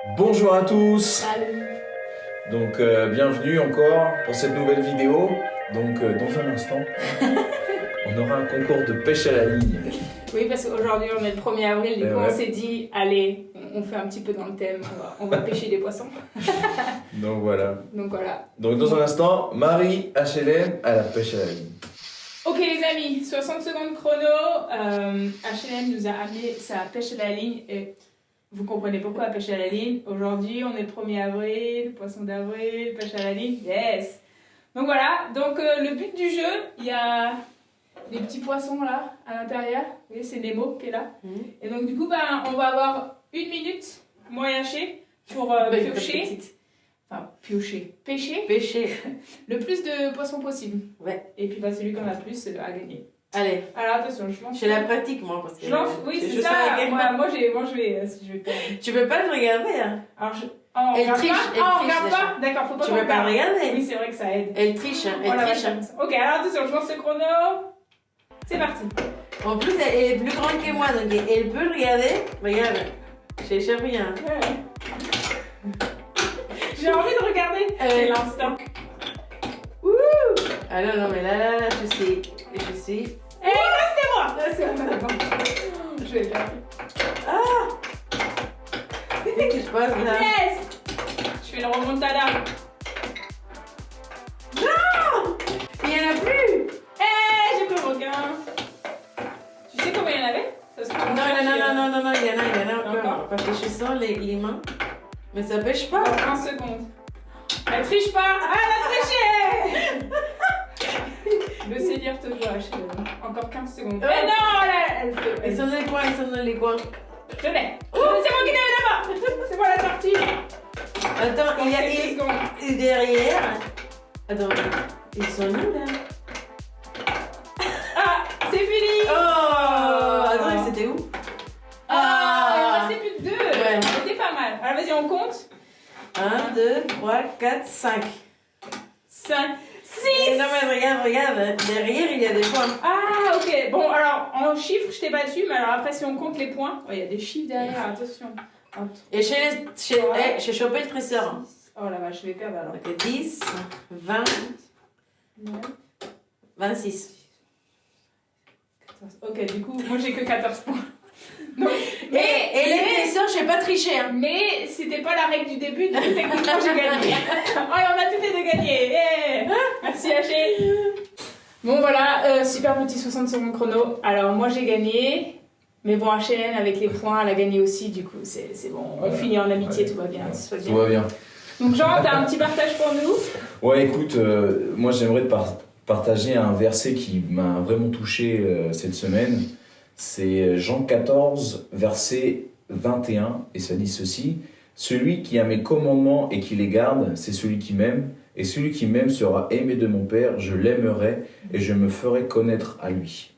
Bonjour à tous. Salut. Donc bienvenue encore pour cette nouvelle vidéo. Donc dans un instant, on aura un concours de pêche à la ligne. Oui, parce qu'aujourd'hui on est le 1er avril, du coup ouais. on s'est dit, allez, on fait un petit peu dans le thème, on va pêcher des poissons. Donc voilà. Donc voilà. Donc dans un instant, Marie HLM à la pêche à la ligne. Ok les amis, 60 secondes chrono. HLM nous a amené sa pêche à la ligne et vous comprenez pourquoi pêche à la ligne. Aujourd'hui on est le 1er avril, poisson d'avril, pêche à la ligne, yes. Donc voilà, donc le but du jeu, il y a des petits poissons là à l'intérieur. Vous voyez, c'est Nemo qui est là. Et donc du coup, on va avoir 1 minute, moi et Haché, pour piocher. Enfin, pêcher le plus de poissons possible. Ouais. Et puis celui qui en a plus a gagné. Allez. Alors attention, je lance. Je fais la pratique moi parce que. Je lance, oui c'est ça. Moi je vais si je vais perdre. Tu peux pas le regarder hein. Alors elle triche, on regarde pas. D'accord, faut pas. Tu peux pas le regarder. Oui c'est vrai que ça aide. Elle triche, hein. Elle triche. Ok, alors attention, je lance le chrono. C'est parti. En plus elle est plus grande que moi donc elle peut le regarder. Regarde, j'échappe rien. J'ai envie de regarder. C'est l'instant. Ouh. Ah non mais là je sais. Eh, c'était moi. Là c'est moi d'abord. Je vais faire. Ah. Qu'est-ce qui se passe là? Yes. Je fais le remontada. Non. Il y en a plus. Eh, j'ai pris le requin. Tu sais combien il y en avait? Non, il y en a encore. Encore. Parce que je sens les mains. Mais ça pêche pas. 1 seconde. Elle triche pas. Ah, elle a triché. Le Seigneur te voit, HLM. Encore 15 secondes. Oh. Mais non, là, elle fait. Ils sont dans les coins. Je l'ai. C'est moi qui l'ai là-bas. C'est moi la sortie. Attends, il y a quelques secondes. et derrière. Attends, ils sont où là? Ah, c'est fini. Oh. Attends, c'était où? Ah, il en restait plus que 2. Ouais. C'était pas mal. Alors vas-y, on compte. 1, 2, 3, 4, 5. 5, 6. Non mais regarde, derrière il y a des points. Ah, ok. Bon, alors, en chiffres, je t'ai battu, mais alors après, si on compte les points, il y a des chiffres derrière, attention. Et j'ai chopé le trésor. Oh la vache, je vais perdre alors. Donc 10, 20, 26. Ok, du coup, moi j'ai que 14 points. Donc, Et les trésors, j'ai pas triché. Hein. Mais c'était pas la règle du début, donc techniquement j'ai gagné. Oh, on a tous les deux gagné. Yeah. Merci Haché. Bon voilà, super petit 60 secondes chrono. Alors moi j'ai gagné, mais bon HLN avec les points, elle a gagné aussi, du coup c'est bon. On finit en amitié, tout va bien. Tout va bien. Donc Jean, t'as un petit partage pour nous? Ouais, écoute, moi j'aimerais partager un verset qui m'a vraiment touché cette semaine. C'est Jean 14, verset 21, et ça dit ceci: celui qui a mes commandements et qui les garde, c'est celui qui m'aime, et celui qui m'aime sera aimé de mon Père, je l'aimerai et je me ferai connaître à lui.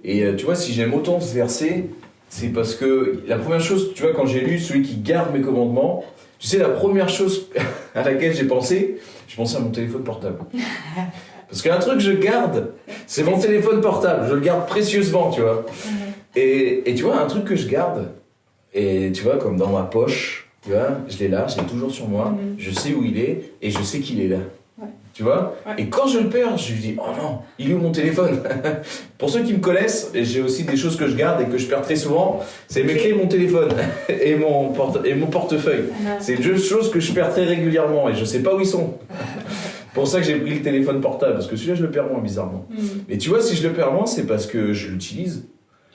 Et tu vois, si j'aime autant ce verset, c'est parce que la première chose, tu vois, quand j'ai lu celui qui garde mes commandements, tu sais, la première chose à laquelle j'ai pensé à mon téléphone portable. Parce qu'un truc que je garde, c'est mon téléphone portable. Je le garde précieusement, tu vois. Et tu vois, un truc que je garde, et tu vois, comme dans ma poche, tu vois, je l'ai là, je l'ai toujours sur moi, je sais où il est, et je sais qu'il est là. Ouais. Tu vois. Et quand je le perds, je lui dis, oh non, il est où mon téléphone? Pour ceux qui me connaissent, j'ai aussi des choses que je garde et que je perds très souvent, c'est mes clés et mon téléphone, et mon portefeuille. C'est deux choses que je perds très régulièrement, et je sais pas où ils sont. Pour ça que j'ai pris le téléphone portable, parce que celui-là je le perds moins bizarrement. Mais tu vois, si je le perds moins, c'est parce que je l'utilise.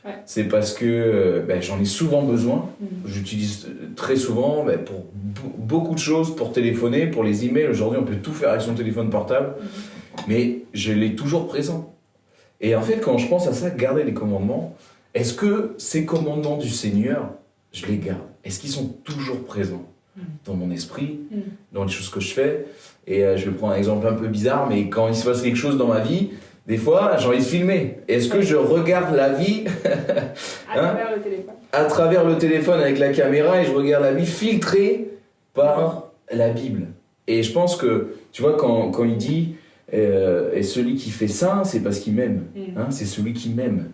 Ouais. C'est parce que j'en ai souvent besoin. J'utilise très souvent pour beaucoup de choses, pour téléphoner, pour les emails. Aujourd'hui, on peut tout faire avec son téléphone portable. Mais je l'ai toujours présent. Et en fait, quand je pense à ça, garder les commandements, est-ce que ces commandements du Seigneur, je les garde? Est-ce qu'ils sont toujours présents dans mon esprit, dans les choses que je fais? Et je vais prendre un exemple un peu bizarre, mais quand il se passe quelque chose dans ma vie, des fois, j'ai envie de filmer. Est-ce que je regarde la vie à travers le téléphone? À travers le téléphone avec la caméra, et je regarde la vie filtrée par la Bible. Et je pense que, tu vois, quand il dit et celui qui fait ça, c'est parce qu'il m'aime. C'est celui qui m'aime.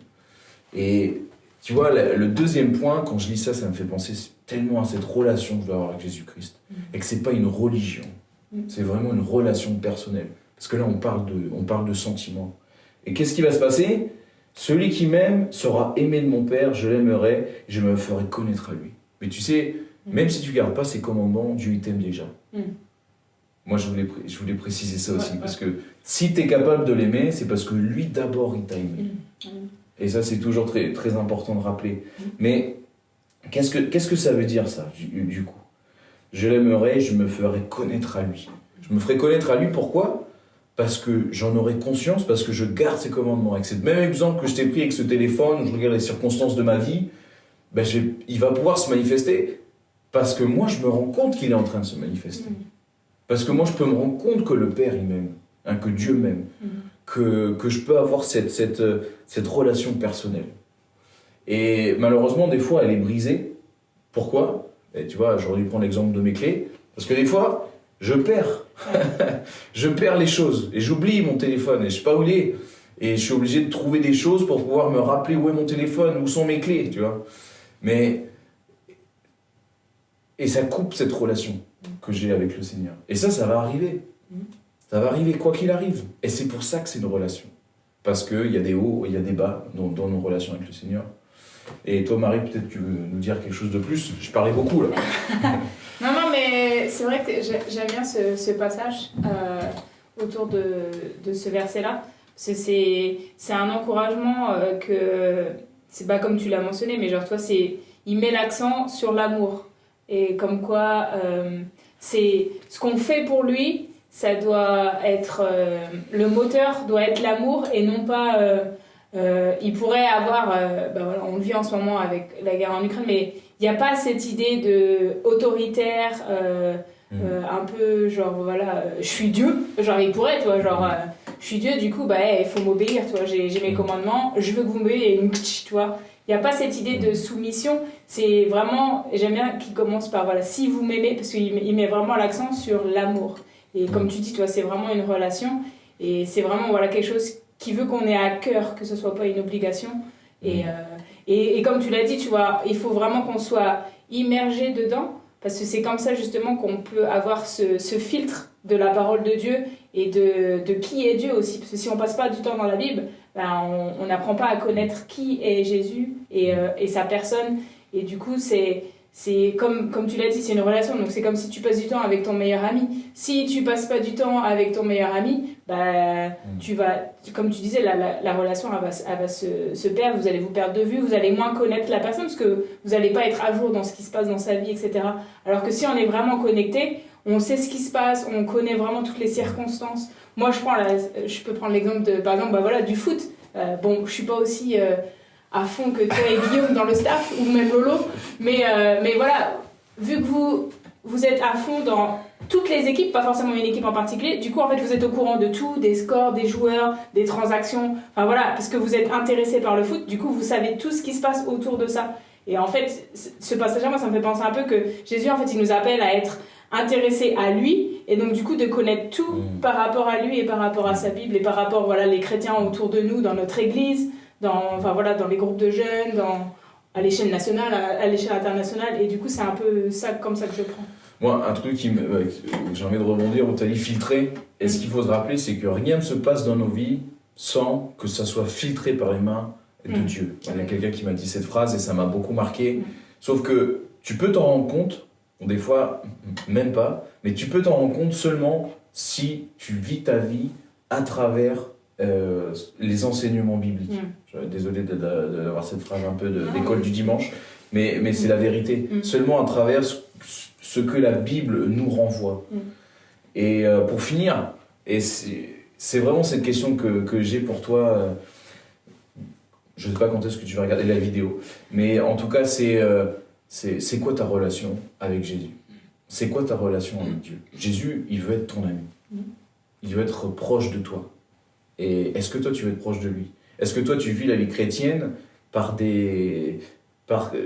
Et tu vois, le deuxième point, quand je lis ça, ça me fait penser tellement à cette relation que je dois avoir avec Jésus-Christ. Et que c'est pas une religion. C'est vraiment une relation personnelle. Parce que là, on parle de sentiments. Et qu'est-ce qui va se passer ? Celui qui m'aime sera aimé de mon Père, je l'aimerai, je me ferai connaître à lui. Mais tu sais, même si tu ne gardes pas ses commandements, Dieu il t'aime déjà. Moi, je voulais préciser ça aussi. Parce que si tu es capable de l'aimer, c'est parce que lui, d'abord, il t'a aimé. Et ça, c'est toujours très, très important de rappeler. Mais qu'est-ce que ça veut dire, ça, du coup ? Je l'aimerai, je me ferai connaître à lui. Je me ferai connaître à lui, pourquoi ? Parce que j'en aurai conscience, parce que je garde ses commandements. Avec ce même exemple que je t'ai pris avec ce téléphone, où je regarde les circonstances de ma vie, ben il va pouvoir se manifester, parce que moi, je me rends compte qu'il est en train de se manifester. Parce que moi, je peux me rendre compte que le Père, il m'aime, hein, que Dieu m'aime, que je peux avoir cette relation personnelle. Et malheureusement, des fois, elle est brisée. Pourquoi ? Et tu vois, j'aurais dû prendre l'exemple de mes clés, parce que des fois, je perds. Je perds les choses, et j'oublie mon téléphone, et je sais pas où il est. Et je suis obligé de trouver des choses pour pouvoir me rappeler où est mon téléphone, où sont mes clés, tu vois. Et ça coupe cette relation que j'ai avec le Seigneur. Et ça va arriver. Ça va arriver quoi qu'il arrive. Et c'est pour ça que c'est une relation. Parce qu'il y a des hauts, il y a des bas dans nos relations avec le Seigneur. Et toi, Marie, peut-être tu veux nous dire quelque chose de plus. Je parlais beaucoup, là. Non, mais c'est vrai que j'aime bien ce passage autour de ce verset-là. Parce que c'est un encouragement que... C'est pas comme tu l'as mentionné, mais genre, toi, il met l'accent sur l'amour. Et comme quoi, c'est ce qu'on fait pour lui, ça doit être... le moteur doit être l'amour et non pas... il pourrait avoir... voilà, on le vit en ce moment avec la guerre en Ukraine, mais il n'y a pas cette idée de autoritaire, un peu genre, voilà, je suis Dieu. Genre, il pourrait, tu vois, genre, je suis Dieu, du coup, il faut m'obéir, tu vois, j'ai mes commandements, je veux que vous m'obéissiez, tu vois. Il n'y a pas cette idée de soumission, c'est vraiment, j'aime bien qu'il commence par, voilà, si vous m'aimez, parce qu'il met vraiment l'accent sur l'amour. Et comme tu dis, toi, c'est vraiment une relation, et c'est vraiment, voilà, quelque chose qui veut qu'on ait à cœur, que ce soit pas une obligation. Et comme tu l'as dit, tu vois, il faut vraiment qu'on soit immergé dedans, parce que c'est comme ça justement qu'on peut avoir ce filtre de la parole de Dieu et de qui est Dieu aussi. Parce que si on passe pas du temps dans la Bible, on n'apprend pas à connaître qui est Jésus et sa personne. Et du coup, c'est comme tu l'as dit, c'est une relation. Donc c'est comme si tu passes du temps avec ton meilleur ami. Si tu passes pas du temps avec ton meilleur ami, tu vas, comme tu disais, la relation elle va se perdre. Vous allez vous perdre de vue, vous allez moins connaître la personne parce que vous n'allez pas être à jour dans ce qui se passe dans sa vie, etc. Alors que si on est vraiment connecté, on sait ce qui se passe, on connaît vraiment toutes les circonstances. Moi, je peux prendre l'exemple par exemple, du foot. Bon, je suis pas aussi à fond que toi et Guillaume dans le staff, ou même Lolo, mais voilà, vu que vous êtes à fond dans toutes les équipes, pas forcément une équipe en particulier, du coup en fait vous êtes au courant de tout, des scores, des joueurs, des transactions, enfin voilà, parce que vous êtes intéressé par le foot, du coup vous savez tout ce qui se passe autour de ça. Et en fait, ce passage-là, moi ça me fait penser un peu que Jésus en fait il nous appelle à être intéressés à lui, et donc du coup de connaître tout par rapport à lui et par rapport à sa Bible, et par rapport, voilà, les chrétiens autour de nous, dans notre église, dans les groupes de jeunes, à l'échelle nationale, à l'échelle internationale, et du coup c'est un peu ça, comme ça que je prends. Moi, un truc j'ai envie de rebondir, où tu as dit filtrer, et ce qu'il faut se rappeler, c'est que rien ne se passe dans nos vies sans que ça soit filtré par les mains de Dieu. Il y a quelqu'un qui m'a dit cette phrase, et ça m'a beaucoup marqué, sauf que tu peux t'en rendre compte, des fois, même pas, mais tu peux t'en rendre compte seulement si tu vis ta vie à travers les enseignements bibliques. Désolé d'avoir cette phrase un peu d'école du dimanche, mais c'est la vérité. Seulement à travers ce que la Bible nous renvoie. Et pour finir, et c'est vraiment cette question que j'ai pour toi, je ne sais pas quand est-ce que tu vas regarder la vidéo, mais en tout cas, c'est quoi ta relation avec Jésus ? C'est quoi ta relation avec Dieu ? Jésus, il veut être ton ami. Il veut être proche de toi. Et est-ce que toi, tu veux être proche de lui ? Est-ce que toi, tu vis la vie chrétienne par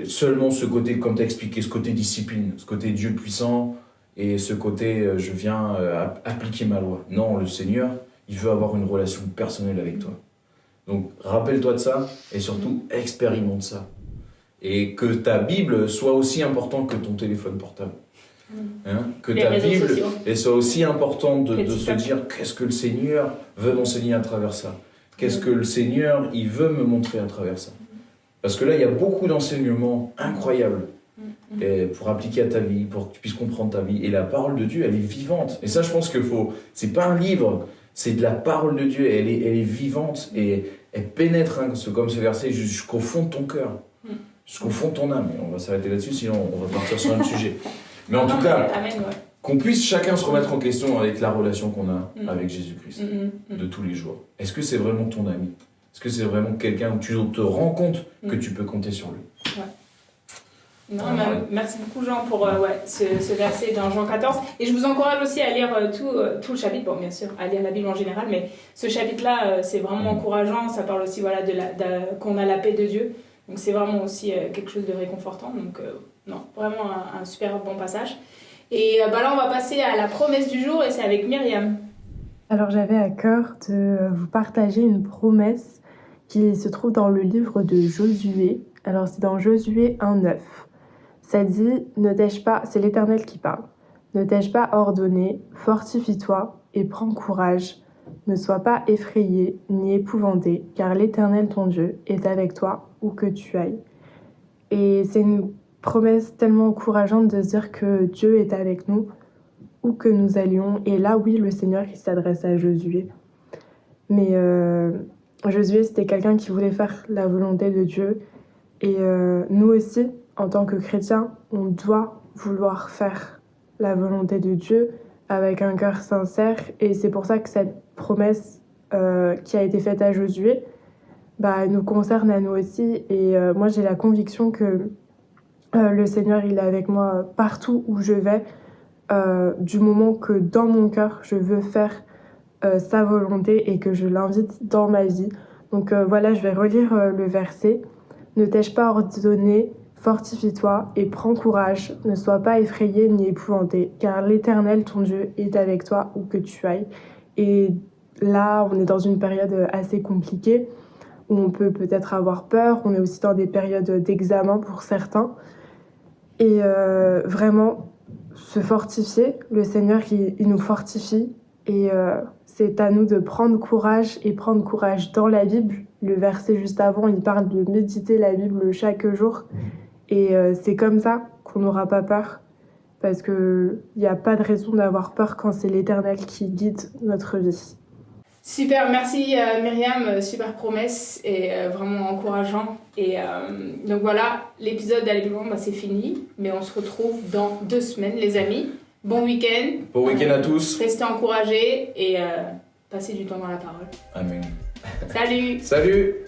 seulement ce côté, comme tu as expliqué, ce côté discipline, ce côté Dieu puissant, et ce côté je viens appliquer ma loi ? Non, le Seigneur, il veut avoir une relation personnelle avec toi. Donc, rappelle-toi de ça, et surtout, expérimente ça. Et que ta Bible soit aussi importante que ton téléphone portable. Hein, que Les ta réseaux Bible sociaux. elle soit aussi importante de se TikTok. dire qu'est-ce que le Seigneur veut m'enseigner à travers ça. Qu'est-ce que le Seigneur il veut me montrer à travers ça. Parce que là, il y a beaucoup d'enseignements incroyables et pour appliquer à ta vie, pour que tu puisses comprendre ta vie. Et la parole de Dieu, elle est vivante. Et ça, je pense qu'il faut... C'est pas un livre, c'est de la parole de Dieu. Elle est vivante et elle pénètre, hein, comme ce verset, jusqu'au fond de ton cœur, jusqu'au fond de ton âme. Et on va s'arrêter là-dessus, sinon on va partir sur un autre sujet. Mais en tout cas, Amen, ouais. qu'on puisse chacun se remettre en question avec la relation qu'on a avec Jésus-Christ de tous les jours. Est-ce que c'est vraiment ton ami? Est-ce que c'est vraiment quelqu'un où tu te rends compte que tu peux compter sur lui? Non, merci beaucoup Jean pour ce verset dans Jean 14. Et je vous encourage aussi à lire tout le chapitre. Bon, bien sûr, à lire la Bible en général, mais ce chapitre-là, c'est vraiment encourageant. Ça parle aussi qu'on a la paix de Dieu. Donc c'est vraiment aussi quelque chose de réconfortant. Donc non, vraiment un super bon passage. Et là, on va passer à la promesse du jour et c'est avec Myriam. Alors j'avais à cœur de vous partager une promesse qui se trouve dans le livre de Josué. Alors c'est dans Josué 1:9. Ça dit, ne t'ai-je pas, c'est l'Éternel qui parle, ne t'ai-je pas ordonné, fortifie-toi et prends courage, ne sois pas effrayé ni épouvanté, car l'Éternel ton Dieu est avec toi où que tu ailles. Et c'est une promesse tellement encourageante de se dire que Dieu est avec nous, où que nous allions. Et là, oui, le Seigneur, il s'adresse à Josué. Mais Josué, c'était quelqu'un qui voulait faire la volonté de Dieu. Et nous aussi, en tant que chrétiens, on doit vouloir faire la volonté de Dieu avec un cœur sincère. Et c'est pour ça que cette promesse qui a été faite à Josué nous concerne à nous aussi. Et moi, j'ai la conviction que le Seigneur, il est avec moi partout où je vais, du moment que dans mon cœur, je veux faire sa volonté et que je l'invite dans ma vie. Donc voilà, je vais relire le verset. « Ne t'ai-je pas ordonné, fortifie-toi et prends courage, ne sois pas effrayé ni épouvanté, car l'Éternel, ton Dieu, est avec toi où que tu ailles. » Et là, on est dans une période assez compliquée, où on peut peut-être avoir peur, on est aussi dans des périodes d'examen pour certains. Et vraiment, se fortifier, le Seigneur, il nous fortifie. Et c'est à nous de prendre courage et prendre courage dans la Bible. Le verset juste avant, il parle de méditer la Bible chaque jour. Et c'est comme ça qu'on n'aura pas peur. Parce qu'il n'y a pas de raison d'avoir peur quand c'est l'Éternel qui guide notre vie. Super, merci Myriam, super promesse et vraiment encourageant. Et donc voilà, l'épisode d'Aller plus loin, c'est fini. Mais on se retrouve dans 2 semaines, les amis. Bon week-end. Bon week-end à tous. Restez encouragés et passez du temps dans la parole. Amen. Salut. Salut.